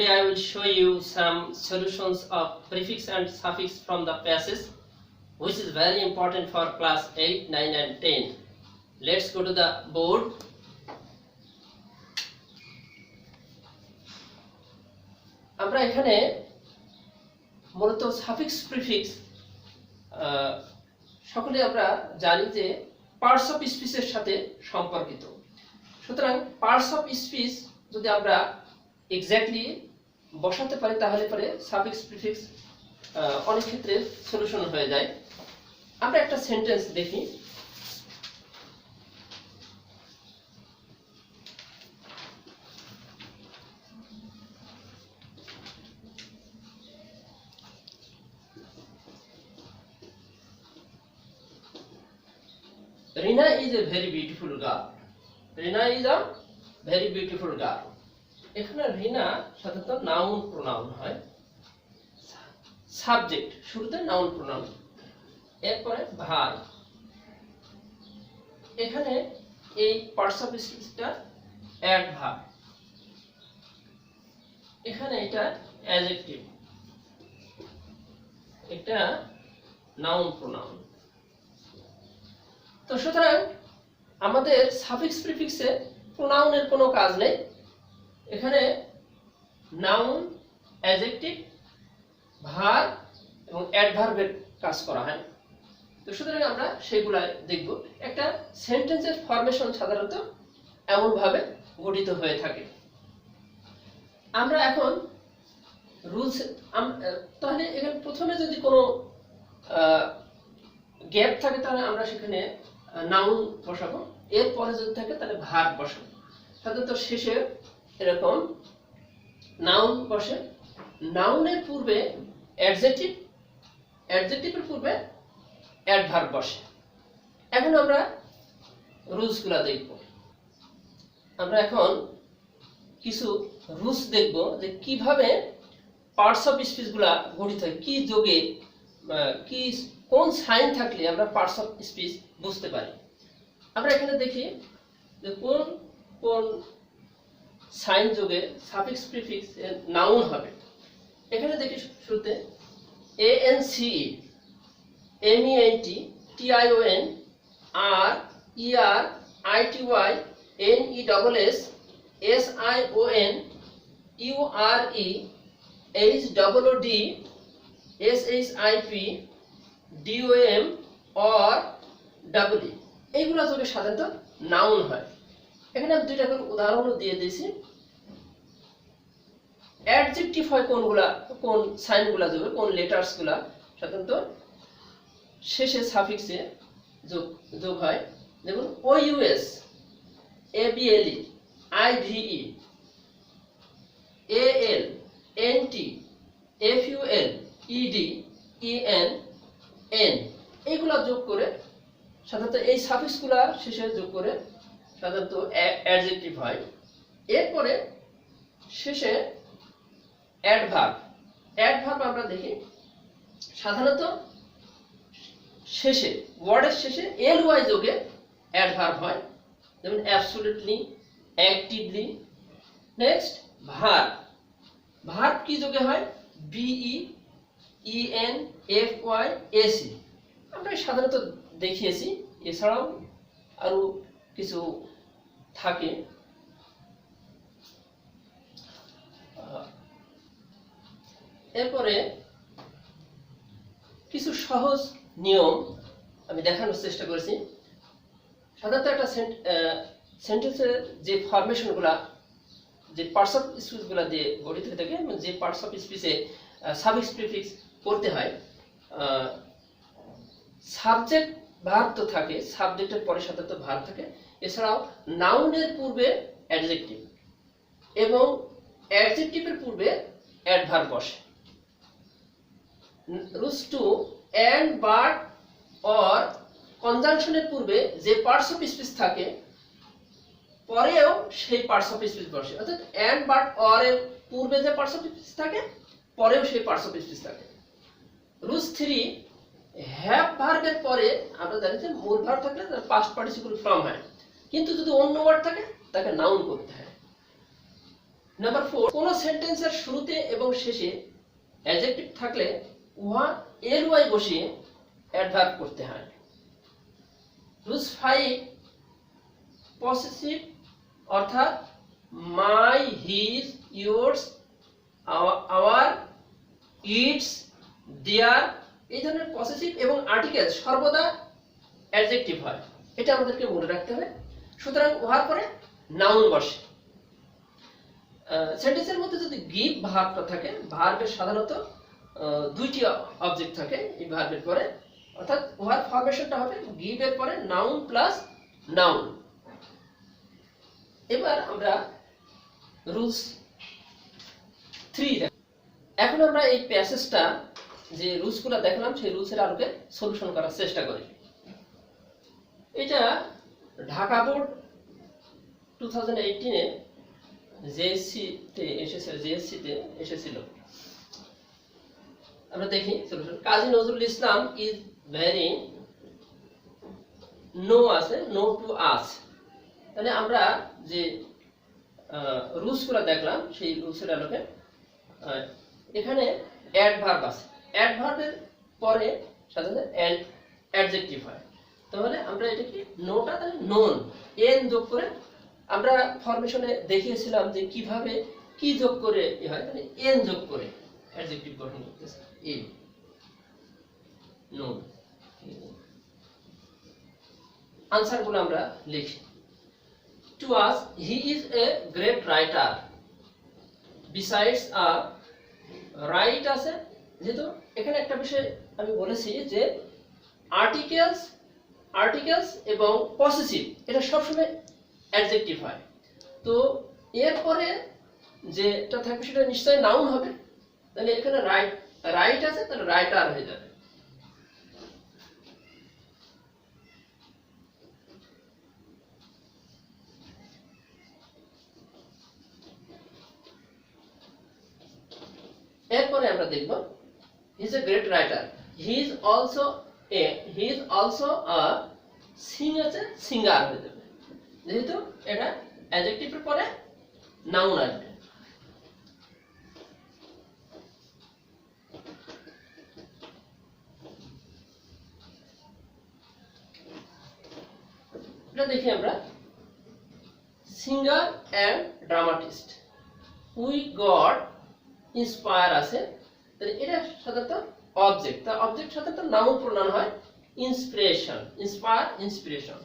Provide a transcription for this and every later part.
Today I will show you some solutions of prefix and suffix from the passage, which is very important for class 8, 9 and 10. Let's go to the board. আমরা এখানে মূলত suffix prefix সকলে আমরা জানি যে parts of স্পিচের সাথে সম্পর্কিত। সুতরাং পার্টস অফ স্পিচ যদি আমরা এক্স্যাক্টলি বসাতে পারি তাহলে পরে সাফিক্স প্রিফিক্স অনেক ক্ষেত্রে সলিউশন হয়ে যায়। আমরা একটা সেন্টেন্স দেখি। Rina is a very beautiful girl. Rina is a very beautiful girl. এখানে রিনা সাধারণত নাউন প্রোনাউন হয়, সাবজেক্ট শুরুতে নাউন প্রোনাউন, এরপরে ভার্ব। এখানে এই পার্টস অফ স্পিচটা অ্যাডভার্ব, এখানে এটা অ্যাডজেক্টিভ, এটা নাউন প্রোনাউন। তো সুতরাং আমাদের সাফিক্স প্রিফিক্সে প্রোনাউনের কোনো কাজ নেই, এখানে নাউন, অ্যাডজেক্টিভ, ভার্ব এবং অ্যাডভার্বের কাজ করা হয়। তো সুতরাং আমরা সেগুলা দেখব। একটা সেন্টেন্সের ফরমেশন সাধারণত এমনভাবে গঠিত হয়ে থাকে। আমরা এখন রুলস, তাহলে এখানে প্রথমে যদি কোনো গ্যাপ থাকে তাহলে আমরা সেখানে নাউন বসাবো, এরপরে যদি থাকে তাহলে ভার্ব বসাবো। সাধারণত শেষে এরকম নাউন বসে, নাউনের পূর্বে অ্যাডজেক্টিভ, অ্যাডজেক্টিভের পূর্বে অ্যাডভার্ব বসে। এখন আমরা রুলসগুলো দেখব। আমরা এখন কিছু রুলস দেখব যে কিভাবে পার্টস অফ স্পিচগুলা গঠিত হয়, কি যোগে কি কোন সাইন থাকলে আমরা পার্টস অফ স্পিচ বুঝতে পারি। আমরা এখানে দেখি যে কোন কোন সাইন যোগে সাফিক্স প্রিফিক্স নাউন হবে। এখানে দেখি শুরুতে ANCE, MENT, TION, R, ER, ITY, NESS, SION, URE, HOOD, SHIP, DOM or WE, এইগুলো যোগে সাধারণত নাউন হয়। এখানে আমি দুইটা করে উদাহরণও দিয়ে দিয়েছি। অ্যাডজেক্টিভ হয় কোনগুলা, কোন সাইনগুলা যোগে, কোন লেটার্সগুলা সাধারণত শেষে সাফিক্সে যোগ হয়। যেমন OUS, ABLE, IVE, AL, NT, FUL, ED, EN, N, এইগুলা যোগ করে সাধারণত এই সাফিক্সগুলা শেষে যোগ করে সাধারণত অ্যাডজেক্টিভ হয়। এরপরে শেষে অ্যাডভার্ব। অ্যাডভার্ব আমরা দেখি সাধারণত শেষে, ওয়ার্ডের শেষে LY যোগে অ্যাডভার্ব হয়, যেমন absolutely, actively. Next verb. Verb কি যোগে হয়? BE, EN, FY, AC। আমরা সাধারণত দেখিয়েছি, এছাড়াও আরো কিছু থাকে। এরপরে কিছু সহজ নিয়ম আমি দেখানোর চেষ্টা করেছি। সাধারণত একটা সেন্টেন্সের যে ফরমেশনগুলা, যে পার্টস অফ স্পিচগুলা দিয়ে গঠিত হয়ে থাকে, যে পার্টস অফ স্পিচে সাফিক্স প্রিফিক্স করতে হয়, সাবজেক্ট ভার্ব তো থাকে, সাবজেক্টের পরে সাধারণত ভার্ব থাকে, এছাড়াও নাউনের পূর্বে অ্যাডজেক্টিভ এবং অ্যাডজেক্টিভের পূর্বে অ্যাডভার্ব বসে। রুলস 2, এন্ড, বাট অর কনজাংশনের পূর্বে যে পার্টস অফ স্পিচ থাকে পরেও সেই পার্টস অফ স্পিচ বসে, অর্থাৎ এন্ড, বাট অর এর পূর্বে যে পার্টস অফ স্পিচ থাকে পরেও সেই পার্টস অফ স্পিচ থাকে। রুলস 3, হ্যাভ ভার্বের পরে আমরা জানি যে মূল ভার্ব থাকলে তার পাস্ট পার্টিসিপল ফর্ম হয়, কিন্তু যদি অন্য ওয়ার্ড থাকে তাকে নাউন করতে হয়। নাম্বার 4, কোন সেন্টেন্সের শুরুতে এবং শেষে অ্যাডজেক্টিভ থাকলে উহা ly বসিয়ে অ্যাডভার্ব করতে হয়। রুলস 5, পসেসিভ অর্থাৎ মাই, হিজ, ইয়োর্স, আওয়ার, ইটস, দেয়ার এই ধরনের পসেসিভ এবং আর্টিকেল সর্বদা অ্যাডজেক্টিভ হয়, এটা আমাদেরকে মনে রাখতে হবে। সুতরাং উহার পরে নাউন বসে। সেন্টেন্সের মধ্যে যদি গিভ ভার্বটা থাকে, ভার্বের সাধারণত দুইটি অবজেক্ট থাকে এই ভার্বের পরে, অর্থাৎ উহার ফরমেশনটা হবে গিভ এর পরে নাউন প্লাস নাউন। এবার আমরা রুলস 3 দেখ। এখন আমরা এই প্যাসেজটা যে রুলসগুলো দেখলাম সেই রুলসের আলোকে সলিউশন করার চেষ্টা করি। এটা ঢাকা বোর্ড 2018 এ জেএসসি তে এসেছিল। আমরা দেখি solution. Kazi Nazrul Islam is very known আছে, নো টু আস। তাহলে আমরা যে রুলসগুলো দেখলাম সেই রুলসের আলোকে এখানে অ্যাডভার্ব আছে, অ্যাডভার্বের পরে সাধারণত অ্যাডজেক্টিভ হয়। তাহলে আমরা এটা কি নোটা তাহলে নোন এন যোগ করে আমরা ফরমেশনে দেখিয়েছিলাম যে কিভাবে কি যোগ করে হয়, তাহলে এন যোগ করে অ্যাডজেক্টিভ গঠন করতেছে এন নোন। আনসারগুলো আমরা লিখি। To us he is a great writer. Besides a right আছে, যেহেতু এখানে একটা বিষয় আমি বলেছি যে আর্টিকেলস এবং পসেসিভ এটা সবসময় অ্যাডজেক্টিভ হয়। তো এরপরে যেটা থাকবে সেটা নিশ্চয়ই নাউন হবে। তাহলে এখানে রাইট আছে, তাহলে রাইটার হয়ে যাবে। এরপরে আমরা দেখব he is a great writer. He is also a singer হয়ে যাবে, যেহেতু এটা অ্যাডজেক্টিভের পরে নাউন আসবে। এটা দেখি আমরা singer and dramatist. We got inspire আছে, তাহলে এটা সাধারণত অবজেক্ট, তার অবজেক্ট সাধারণত নাউন প্রনাউন হয়। Inspiration, inspire, inspiration.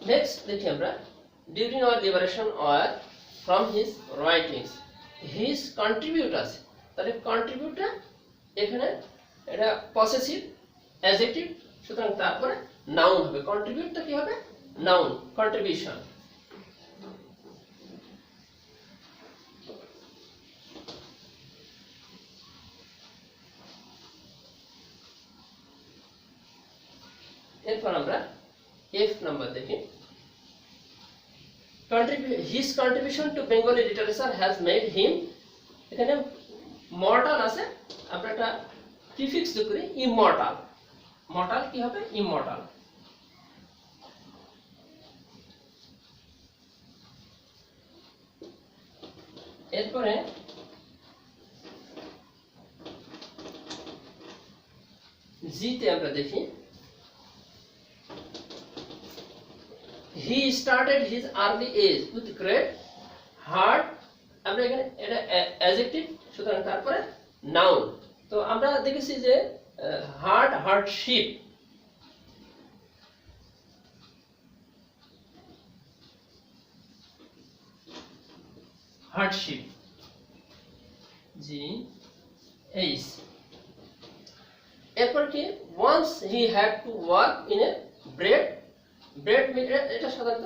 নেক্সট দেখি আমরা during our liberation or from his writings. His contribute আছে, তাহলে কন্ট্রিবিউটটা এখানে এটা পসেসিভ অ্যাডজেক্টিভ, সুতরাং তারপরে নাউন হবে। কন্ট্রিবিউটটা কি হবে? Noun, contribution. এরপর আমরা এফ নাম্বার দেখি। His contribution to Bengali literature has made him, এখানে মর্টাল আছে, আমরা একটা প্রিফিক্স যোগ করি ইমর্টাল। মর্টাল কি হবে? ইমর্টাল। এরপরে জিতে আমরা দেখি he started his early age with great heart. আমরা এখানে এটা অ্যাডজেক্টিভ, সুতরাং তারপরে নাউন। তো আমরা দেখেছি যে হার্টশিপ, হার্ডশিপ জি এইচ। এরপর কি once he had to work in a bread এটা সাধারণত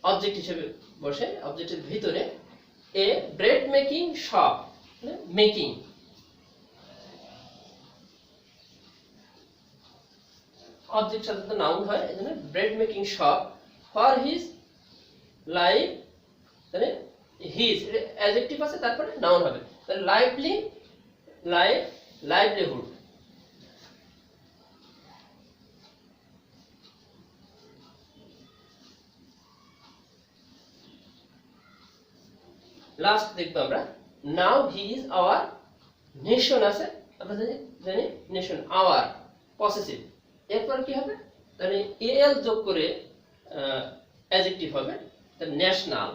অবজেক্ট হিসেবে বসে, অবজেক্টের ভিতরে। A bread making shop, making. Object সাধারণত নাউন হয়, এজন্য bread making shop for his life, তাহলে হিজ অ্যাডজেক্টিভ আছে, তারপরে নাউন হবে। তাহলে লাইভলিহুড। লাস্ট দেখবো আমরা now he is our nation আছে, আমরা জানি নেশন আওয়ার পসেসিভ, এরপর কি হবে তাহলে এল যোগ করে অ্যাডজেক্টিভ হবে তাহলে national,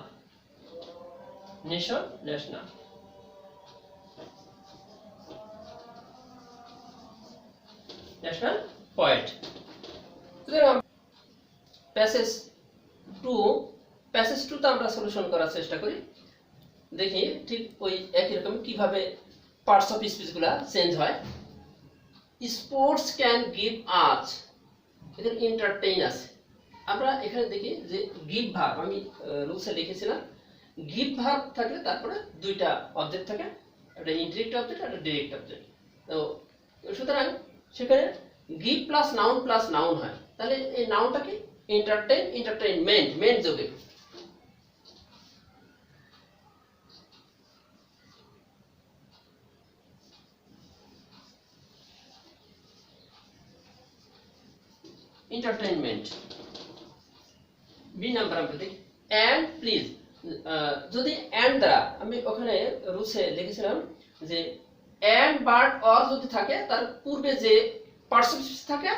nation national. National point. Passage two তে আমরা সলিউশন করার চেষ্টা করি, দেখি ঠিক ওই একই রকম কিভাবে পার্টস অফ স্পিচ গুলা চেঞ্জ হয়। স্পোর্টস ক্যান গিভ আস, এখানে এন্টারটেইন আছে, আমরা এখানে দেখি যে গিভ ভার্ব, আমি রুলসে লিখেছিলাম গিভ ভার্ব থাকলে তারপরে দুইটা অবজেক্ট থাকে, একটা ইনডিরেক্ট অবজেক্ট একটা ডাইরেক্ট অবজেক্ট। তো সুতরাং সেখানে গিভ প্লাস নাউন হয়, তাহলে এই নাউনটা কি এন্টারটেইনমেন্ট মেন্ট যোগে। এন্টারটেইনমেন্ট। বি নাম্বার আমরা দেখি এন্ড প্লিজ, যদি এন্ড দ্বারা আমি ওখানে রুলসে লিখেছিলাম যে এন্ড বাট অর যদি থাকে তার পূর্বে যে পার্টস অফ স্পিচ থাকে,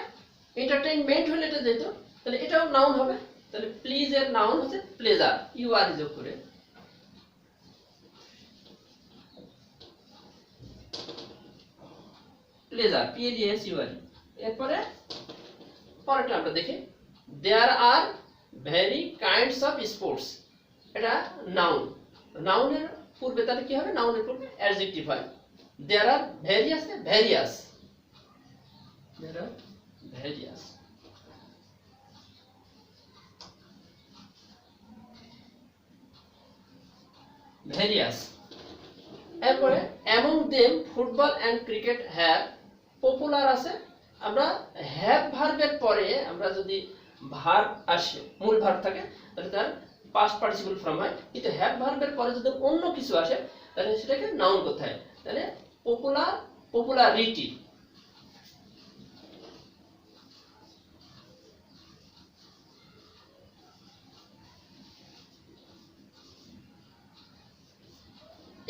এন্টারটেইনমেন্ট হলে এটা যেত তাহলে এটাও নাউন হবে, তাহলে প্লিজ এর নাউন হচ্ছে প্লেজার, ইউ আর যোগ করে। Pleasure PLESUR। এরপরে পরেরটা আমরা দেখি there are very kinds of sports, এটা নাউন, নাউনের পূর্বে তাহলে কি হবে নাউনের পূর্বে অ্যাডজেক্টিভ হয়, there are various various, there are various. Various. এরপরে among them football and cricket have popular আছে, আমরা হ্যাভ ভার্বের পরে আমরা যদি ভার্ব আসে মূল ভার্ব থাকে তাহলে তার পাস্ট পার্টিসিপল ফর্ম হয়, কিন্তু হ্যাভ ভার্বের পরে যদি অন্য কিছু আসে তাহলে সেটাকে নাউন করতে হয়, তাহলে পপুলারিটি।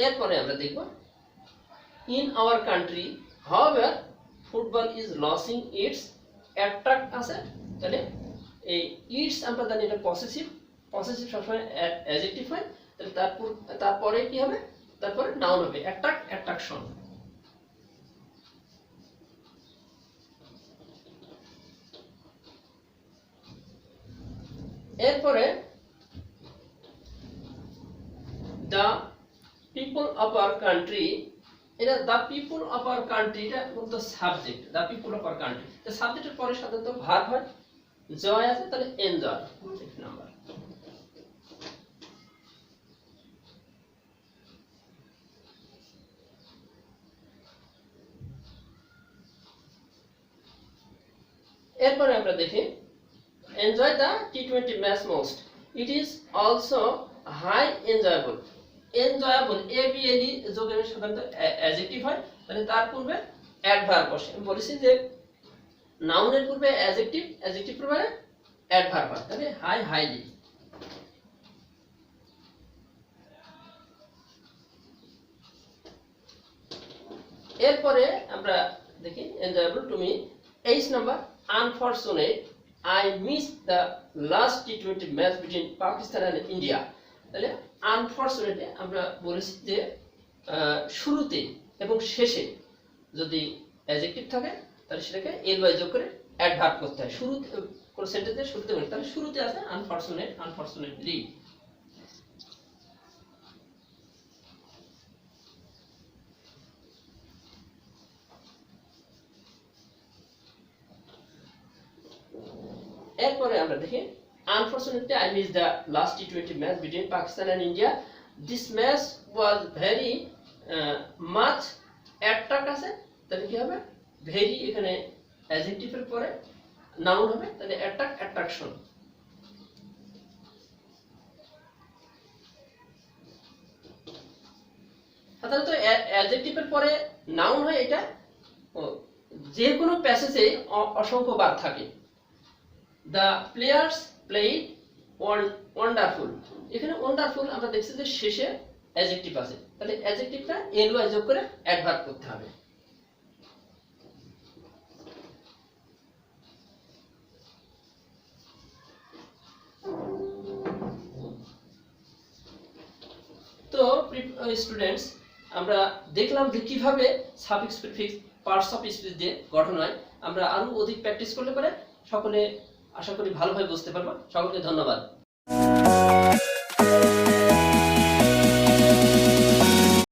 এরপরে আমরা দেখব in our country however football is losing it's attract আছে, তাহলে এই ইটস আমরা জানি এটা পসেসিভ সবসময় অ্যাডজেক্টিভ হয়, তাহলে তারপরে কি হবে তারপরে নাউন হবে অ্যাট্রাক্ট অ্যাট্রাকশন। এরপরে the people of our country, এটা the people of our country এটা বলতো subject, the people of our country, তো সাবজেক্টের পরে সাধারণত ভার্ব হয়, জয় আছে তাহলে এনজয় নাম্বার। এরপরে আমরা দেখি enjoy the T20 match most, it is also high enjoyable. Enjoyable ABLE যোগে সাধারণত অ্যাডজেক্টিভ হয়, তাহলে তার পূর্বে অ্যাডভার্ব বসে। আমি বলেছি যে নাউনের পূর্বে অ্যাডজেক্টিভ পূর্বে অ্যাডভার্ব হয়, তাহলে হাইলি। এরপরে আমরা দেখি enjoyable to me. 8 number unfortunate I miss the last T20 match between Pakistan and India, তাহলে আনফরচুনেটলি আমরা বলেছি যে শুরুতে এবং শেষে যদি অ্যাডজেক্টিভ থাকে তাহলে সেটাকে এলওয়াই যোগ করে অ্যাডভার্ব করতে হয়, শুরুতে কোন সেন্টেন্সের শুরুতে বলি, তাহলে শুরুতে আছে আনফরচুনেটলি। এরপরে আমরা দেখি unfortunately I missed the last T20 match between Pakistan and India. This match was very much attract আছে, তাহলে কি হবে ভেরি এখানে অ্যাডজেক্টিভের পরে নাউন হবে, তাহলে অ্যাট্রাক্ট অ্যাট্রাকশন। সাধারণত অ্যাডজেক্টিভের পরে নাউন হয়, এটা যে কোনো প্যাসেজে অসংখ্য বার থাকে। দ্য প্লেয়ার্স প্লেইড ওয়ান্ডারফুল, এখানে ওয়ান্ডারফুল আমরা দেখছি যে শেষে অ্যাডজেক্টিভ আছে, তাহলে অ্যাডজেক্টিভটা এল ওয়াই যোগ করে অ্যাডভার্ব করতে হবে। তো স্টুডেন্টস, আমরা দেখলাম যে কিভাবে suffix prefix parts of speech দিয়ে গঠন হয়। আমরা আরো অধিক প্র্যাকটিস করলে পরে সকলে আশা করি ভালোভাবে বুঝতে পারবো। সকলকে ধন্যবাদ।